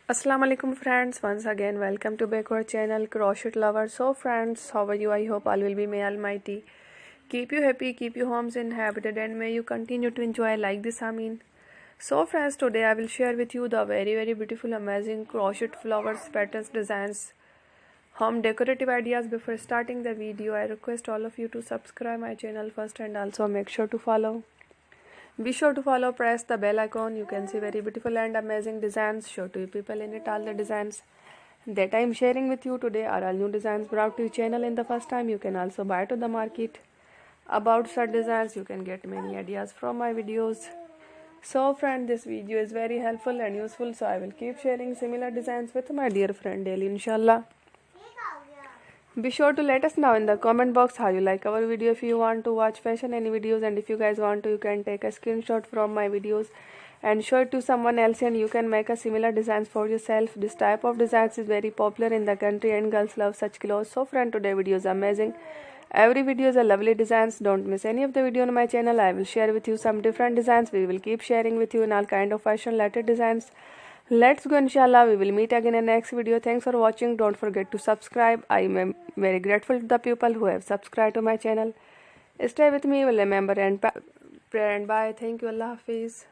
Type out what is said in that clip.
Assalamu alaikum friends, once again welcome to back our channel Crochet Lover. So friends, how are you? I hope all will be may almighty keep you happy, keep your homes inhabited, and may you continue to enjoy like this. Amin. So friends, today I will share with you the very beautiful amazing crochet flowers, patterns, designs, home decorative ideas. Before starting the video, I request all of you to subscribe my channel first and also make sure to follow. Be sure to follow, press the bell icon. You can see very beautiful and amazing designs. Show to you people in it all the designs that I am sharing with you today are all new designs brought to your channel in the first time. You can also buy to the market about such designs. You can get many ideas from my videos. So friend, this video is very helpful and useful, so I will keep sharing similar designs with my dear friend daily, inshallah. Be sure to let us know in the comment box how you like our video. If you want to watch fashion any videos, and if you guys want to, you can take a screenshot from my videos and show it to someone else, and you can make a similar designs for yourself. This type of designs is very popular in the country and girls love such clothes. So friend, today video is amazing. Every video is a lovely designs. Don't miss any of the video on my channel. I will share with you some different designs. We will keep sharing with you in all kind of fashion related designs. Let's go, inshallah. We will meet again in the next video. Thanks for watching. Don't forget to subscribe. I am very grateful to the people who have subscribed to my channel. Stay with me. Will remember and pray and bye. Thank you. Allah Hafiz.